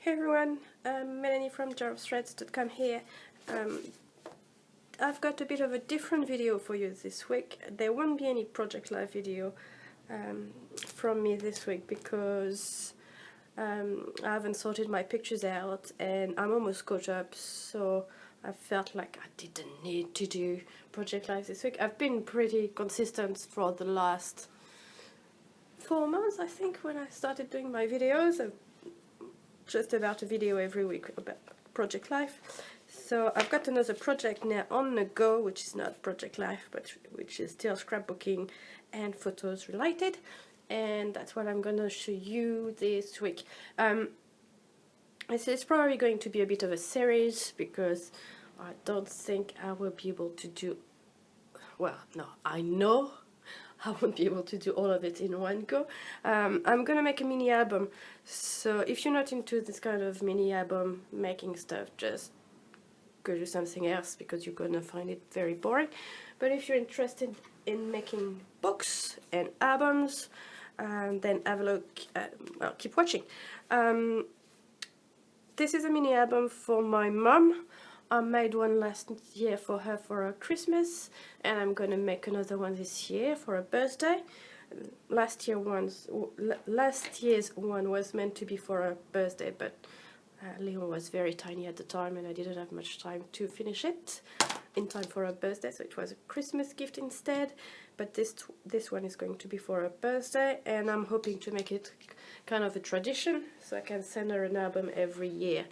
Hey everyone, Melanie from jarofthreads.com here. I've got a bit of a different video for you this week. There won't be any project life video from me this week because I haven't sorted my pictures out and I'm almost caught up, so I felt like I didn't need to do project life this week. I've been pretty consistent for the last 4 months, I think, when I started doing my videos. Just about a video every week about project life. So I've got another project now on the go, which is not project life, but which is still scrapbooking and photos related, and that's what I'm gonna show you this week. It's probably going to be a bit of a series because I don't think I will be able to do, well, no, I know I won't be able to do all of it in one go. I'm gonna make a mini album, so if you're not into this kind of mini album making stuff, just go do something else because you're gonna find it very boring. But if you're interested in making books and albums, then have a look, well, keep watching. This is a mini album for my mum. I made one last year for her for her Christmas, and I'm gonna make another one this year for her birthday. Last year's one was meant to be for her birthday, but Leon was very tiny at the time and I didn't have much time to finish it in time for her birthday, so it was a Christmas gift instead. But this one is going to be for her birthday, and I'm hoping to make it kind of a tradition so I can send her an album every year.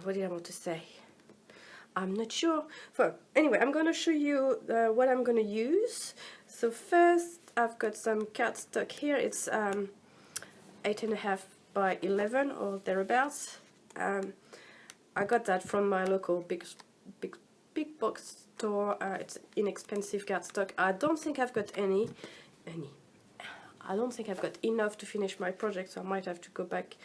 What did I want to say? I'm not sure. But anyway, I'm going to show you what I'm going to use. So first, I've got some cardstock here. It's 8.5 by 11 or thereabouts. I got that from my local big box store. It's inexpensive cardstock. I don't think I've got any. I don't think I've got enough to finish my project, so I might have to go back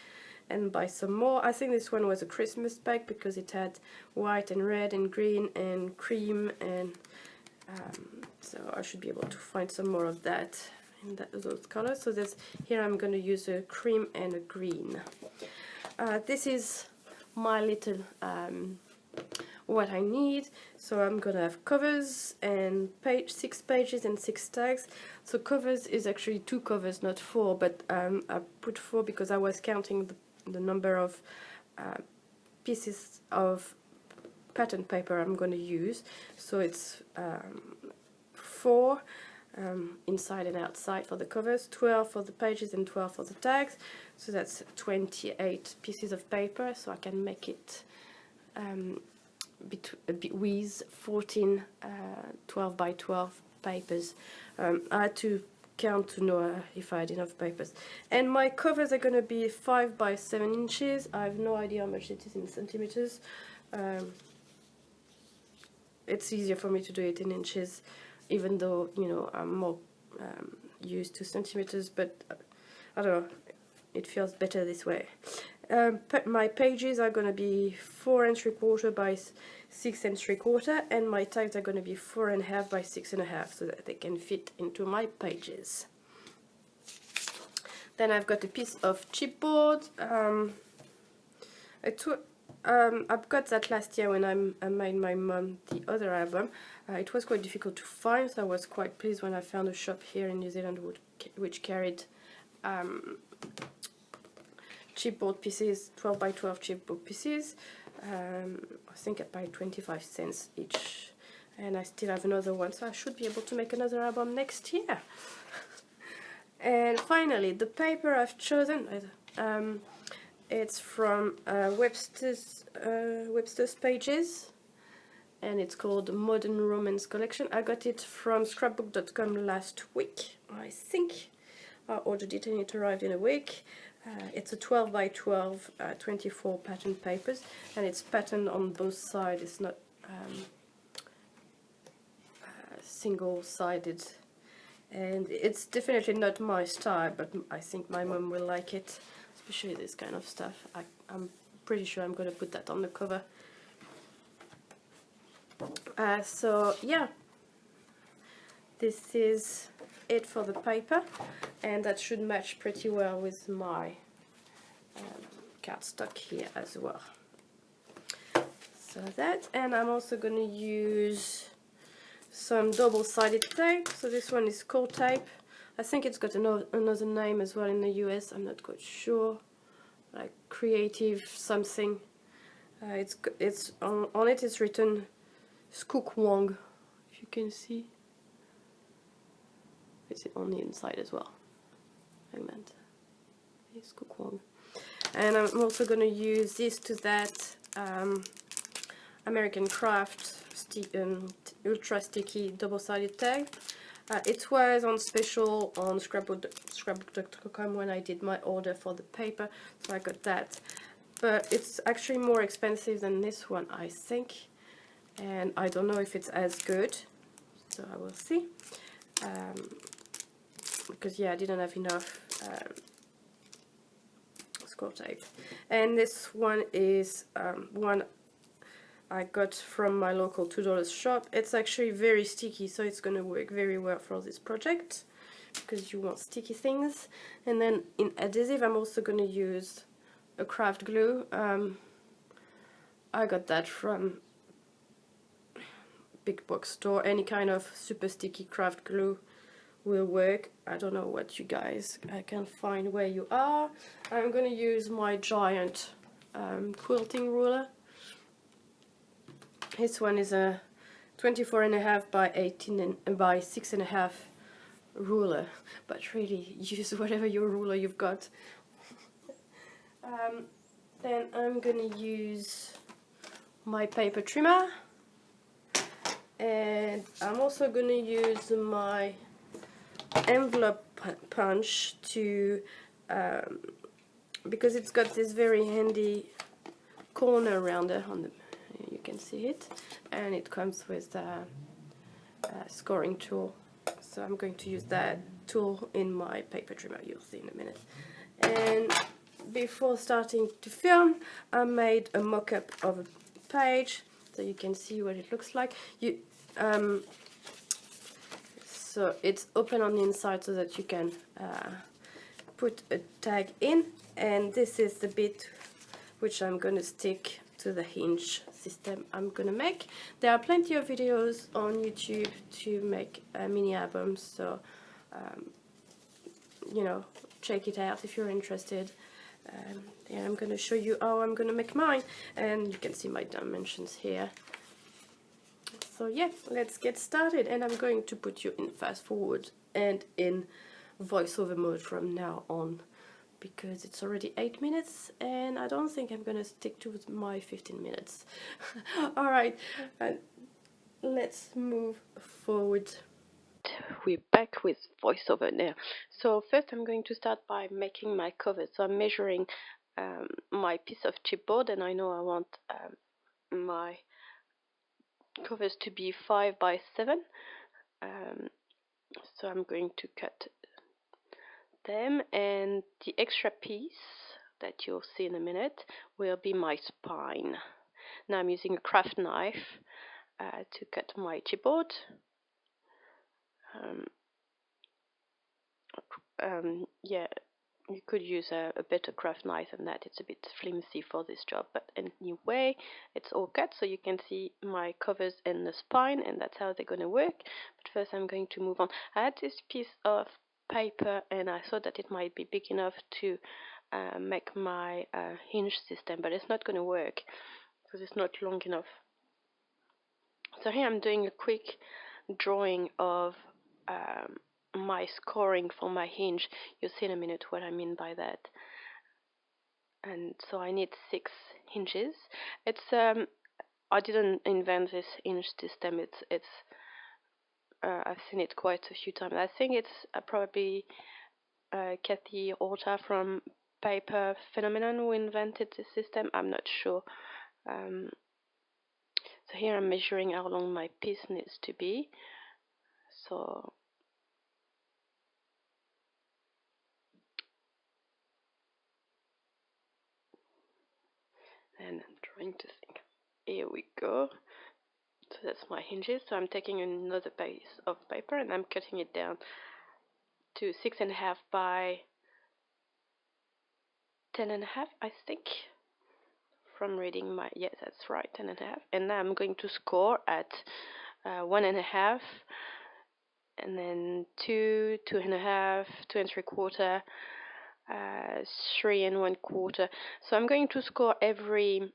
and buy some more. I think this one was a Christmas bag because it had white and red and green and cream, and so I should be able to find some more of that in those colors. So here I'm going to use a cream and a green. This is my little what I need. So I'm gonna have covers and 6 pages and 6 tags. So covers is actually 2 covers, not 4, but I put 4 because I was counting the number of pieces of pattern paper I'm going to use. So it's 4 inside and outside for the covers, 12 for the pages and 12 for the tags. So that's 28 pieces of paper, so I can make it with 14 12 by 12 papers. I had to count to know if I had enough papers. And my covers are going to be 5 by 7 inches. I have no idea how much it is in centimeters. It's easier for me to do it in inches, even though, you know, I'm more used to centimeters, but I don't know, it feels better this way. My pages are going to be 4 3/4 by 6 3/4, and my tags are going to be 4.5 by 6.5, so that they can fit into my pages. Then I've got a piece of chipboard. I've got that last year when I made my mum the other album. It was quite difficult to find, so I was quite pleased when I found a shop here in New Zealand which carried chipboard pieces, 12 by 12 chipboard pieces. I think I paid 25 cents each, and I still have another one, so I should be able to make another album next year. And finally, the paper I've chosen, it's from Webster's Pages, and it's called Modern Romance Collection. I got it from scrapbook.com last week, I think. I ordered it and it arrived in a week. It's a 12 by 12, 24 pattern papers, and it's patterned on both sides. It's not single-sided, and it's definitely not my style, but I think my mum will like it, especially this kind of stuff. I'm pretty sure I'm going to put that on the cover. So yeah, this is it for the paper, and that should match pretty well with my cardstock here as well. So that, and I'm also going to use some double-sided tape. So this one is core tape. I think it's got another name as well in the US, I'm not quite sure, like creative something. It's on it is written Skook Wong, if you can see. It's on the inside as well. I meant Skook Wong. And I'm also going to use this to that American Craft ultra sticky double-sided tape. It was on special on scrapbook.com when I did my order for the paper, so I got that. But it's actually more expensive than this one, I think, and I don't know if it's as good, so I will see. Because yeah, I didn't have enough score tape. And this one is one I got from my local $2 shop. It's actually very sticky, so it's going to work very well for this project because you want sticky things. And then in adhesive, I'm also going to use a craft glue. I got that from big box store. Any kind of super sticky craft glue will work. I don't know what you guys can find where you are. I'm going to use my giant quilting ruler. This one is a 24.5 by 18 and by 6.5 ruler, but really use whatever your ruler you've got. Then I'm gonna use my paper trimmer, and I'm also gonna use my envelope punch to because it's got this very handy corner around there on the, you can see it, and it comes with a scoring tool, so I'm going to use that tool in my paper trimmer. You'll see in a minute. And before starting to film, I made a mock-up of a page so you can see what it looks like. So it's open on the inside so that you can put a tag in, and this is the bit which I'm going to stick to the hinge system I'm going to make. There are plenty of videos on YouTube to make mini albums, so you know, check it out if you're interested. And I'm going to show you how I'm going to make mine, and you can see my dimensions here. So yeah, let's get started, and I'm going to put you in fast forward and in voiceover mode from now on, because it's already 8 minutes and I don't think I'm gonna stick to my 15 minutes. Alright, let's move forward. We're back with voiceover now. So first I'm going to start by making my cover. So I'm measuring my piece of chipboard, and I know I want my covers to be 5 by 7. So I'm going to cut them, and the extra piece that you'll see in a minute will be my spine. Now I'm using a craft knife to cut my chipboard. Yeah, you could use a better craft knife than that. It's a bit flimsy for this job, but anyway, it's all cut, so you can see my covers and the spine, and that's how they're going to work. But first I'm going to move on. I had this piece of paper, and I thought that it might be big enough to make my hinge system, but it's not going to work because it's not long enough. So here I'm doing a quick drawing of my scoring for my hinge. You'll see in a minute what I mean by that. And so I need 6 hinges. It's I didn't invent this hinge system. It's I've seen it quite a few times. I think it's probably Kathy Orta from Paper Phenomenon who invented this system. I'm not sure. So here I'm measuring how long my piece needs to be. So and I'm trying to think. Here we go. So that's my hinges. So I'm taking another piece of paper and I'm cutting it down to 6.5 by 10.5, I think, from reading my, yes, that's right, 10.5. And now I'm going to score at 1.5, and then 2, 2.5, 2 3/4, 3 1/4. So I'm going to score every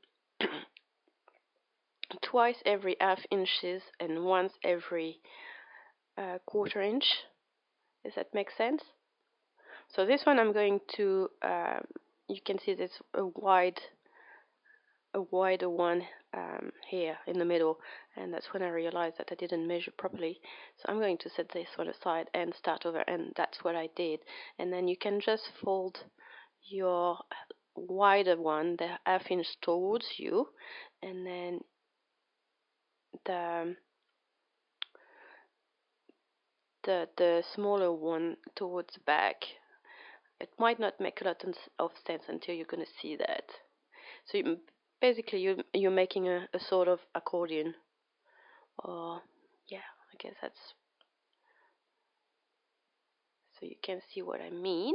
twice every half inches and once every 1/4 inch. Does that make sense? So this one I'm going to, you can see there's a wider one here in the middle, and that's when I realized that I didn't measure properly. So I'm going to set this one aside and start over, and that's what I did. And then you can just fold your wider one, the half inch, towards you, and then the smaller one towards the back. It might not make a lot of sense until you're going to see that. So basically you're making a sort of accordion, or yeah, I guess that's, so you can see what I mean.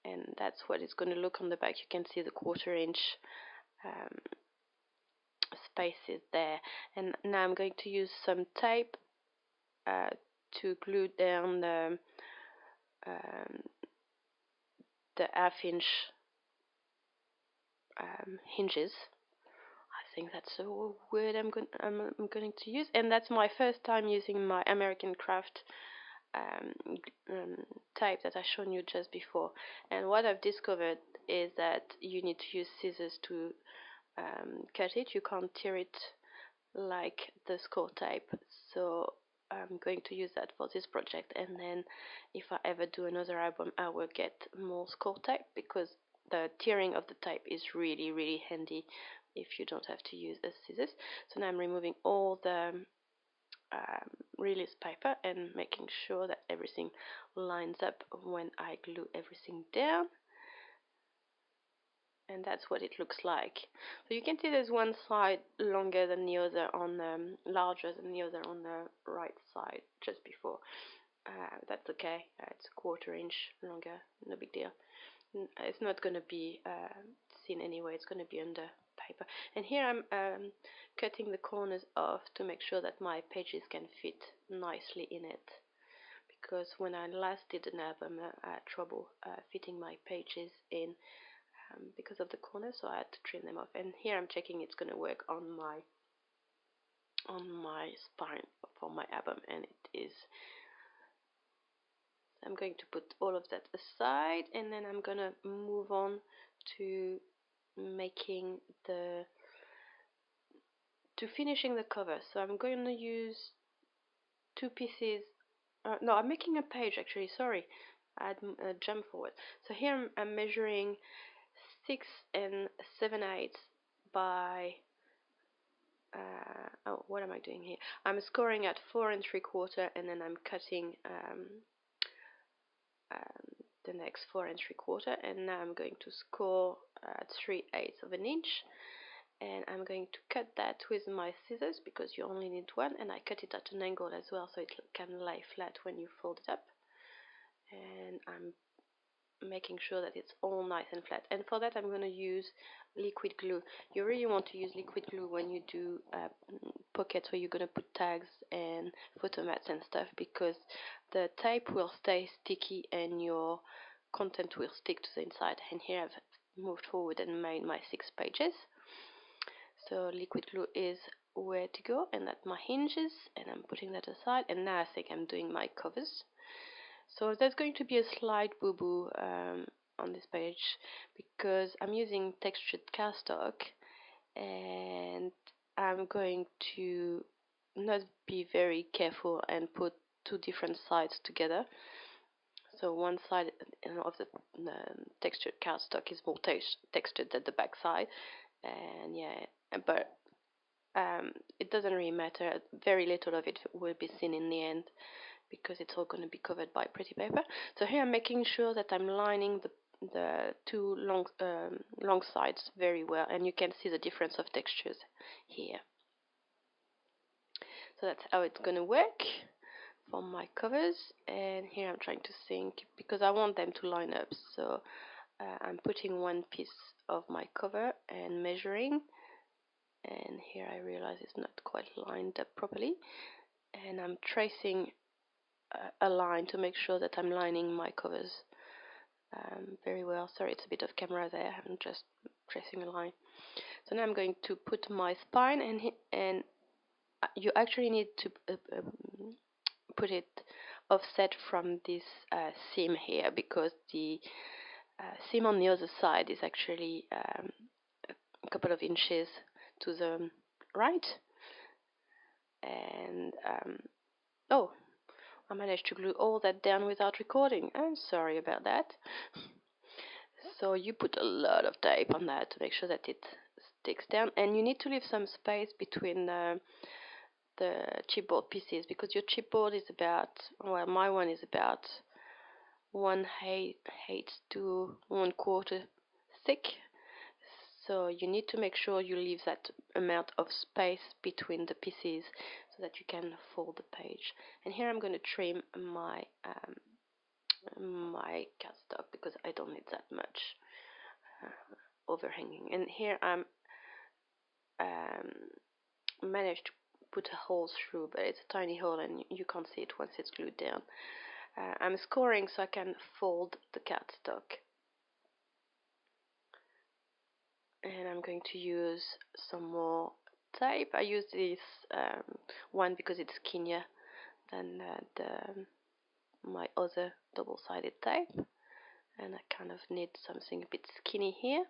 And that's what it's going to look on the back. You can see the 1/4 inch spaces there. And now I'm going to use some tape to glue down the half inch hinges. I think that's a word I'm going to use, and that's my first time using my American Craft type that I shown you just before. And what I've discovered is that you need to use scissors to cut it. You can't tear it like the score tape. So I'm going to use that for this project, and then if I ever do another album, I will get more score tape, because the tearing of the tape is really, really handy if you don't have to use the scissors. So now I'm removing all the release paper and making sure that everything lines up when I glue everything down. And that's what it looks like. So you can see there's one side longer than the other, on larger than the other on the right side just before. That's okay. It's a 1/4 inch longer, no big deal. It's not going to be seen anyway. It's going to be under paper. And here I'm cutting the corners off to make sure that my pages can fit nicely in it, because when I last did an album, I had trouble fitting my pages in because of the corners, so I had to trim them off. And here I'm checking it's going to work on my spine for my album, and it is. I'm going to put all of that aside, and then I'm going to move on to finishing the cover. So I'm going to use 2 pieces. No, I'm making a page actually. Sorry, I jumped forward. So here I'm measuring 6 7/8 by. What am I doing here? I'm scoring at 4 3/4, and then I'm cutting the next 4 3/4, and now I'm going to score at 3/8 of an inch, and I'm going to cut that with my scissors, because you only need one, and I cut it at an angle as well so it can lay flat when you fold it up. And I'm making sure that it's all nice and flat, and for that I'm going to use liquid glue. You really want to use liquid glue when you do pockets where you're going to put tags and photo mats and stuff, because the tape will stay sticky and your content will stick to the inside. And here I've moved forward and made my 6 pages. So liquid glue is where to go, and that's my hinges, and I'm putting that aside. And now I think I'm doing my covers. So there's going to be a slight boo-boo on this page, because I'm using textured cardstock, and I'm going to not be very careful and put 2 different sides together. So one side of the textured cardstock is more textured than the back side, and yeah, but it doesn't really matter. Very little of it will be seen in the end, because it's all going to be covered by pretty paper. So here I'm making sure that I'm lining the 2 long sides very well, and you can see the difference of textures here. So that's how it's going to work for my covers, and here I'm trying to think because I want them to line up, so I'm putting one piece of my cover and measuring, and here I realize it's not quite lined up properly, and I'm tracing a line to make sure that I'm lining my covers very well. Sorry, it's a bit of camera there, I'm just tracing a line. So now I'm going to put my spine, and you actually need to put it offset from this seam here, because the seam on the other side is actually a couple of inches to the right. And oh, I managed to glue all that down without recording. I'm sorry about that. So you put a lot of tape on that to make sure that it sticks down, and you need to leave some space between the chipboard pieces, because your chipboard is about, well, my one is about 1/8 to 1/4 thick, so you need to make sure you leave that amount of space between the pieces so that you can fold the page. And here I'm going to trim my my cardstock because I don't need that much overhanging. And here I'm managed to put a hole through, but it's a tiny hole and you can't see it once it's glued down. I'm scoring so I can fold the cardstock, and I'm going to use some more tape. I use this one because it's skinnier than my other double-sided tape, and I kind of need something a bit skinny here.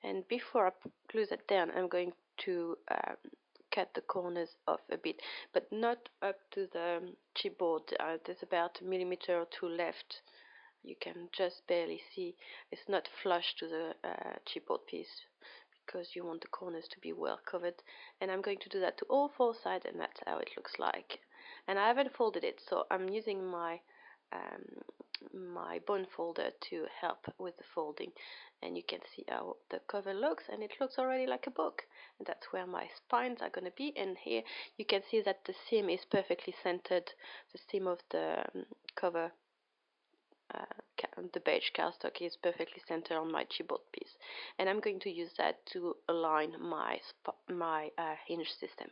And before I glue that down, I'm going to cut the corners off a bit, but not up to the chipboard. There's about 1 millimeter or 2 left. You can just barely see. It's not flush to the chipboard piece because you want the corners to be well covered. And I'm going to do that to all 4 sides, and that's how it looks like. And I haven't folded it, so I'm using my my bone folder to help with the folding, and you can see how the cover looks, and it looks already like a book. And that's where my spines are going to be. And here you can see that the seam is perfectly centered. The seam of the cover, the beige cardstock, is perfectly centered on my chipboard piece, and I'm going to use that to align my hinge system.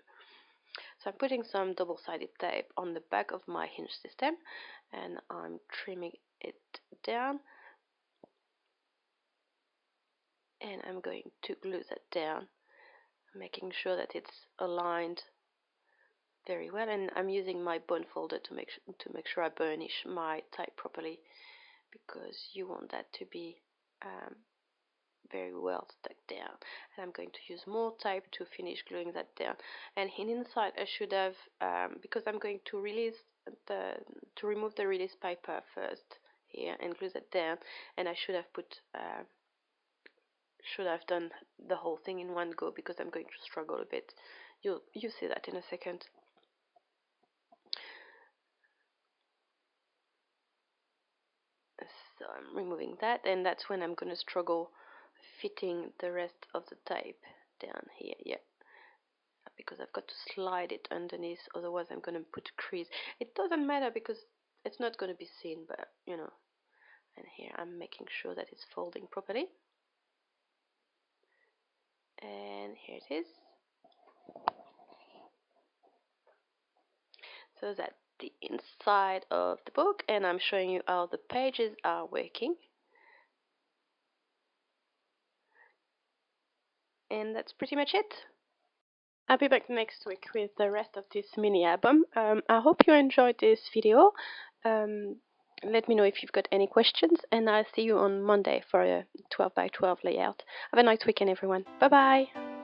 So I'm putting some double-sided tape on the back of my hinge system, and I'm trimming it down, and I'm going to glue that down, making sure that it's aligned very well. And I'm using my bone folder to make sure I burnish my tape properly, because you want that to be very well stuck down. And I'm going to use more tape to finish gluing that down. And inside I should have, because I'm going to remove the release paper first here and glue that down, and I should have done the whole thing in one go, because I'm going to struggle a bit. You'll see that in a second. So I'm removing that, and that's when I'm going to struggle fitting the rest of the tape down here. Yeah, because I've got to slide it underneath, otherwise I'm going to put a crease. It doesn't matter because it's not going to be seen, but you know. And here I'm making sure that it's folding properly, and here it is. So that's the inside of the book, and I'm showing you how the pages are working. And that's pretty much it. I'll be back next week with the rest of this mini album. I hope you enjoyed this video. Let me know if you've got any questions, and I'll see you on Monday for a 12 by 12 layout. Have a nice weekend, everyone. Bye bye.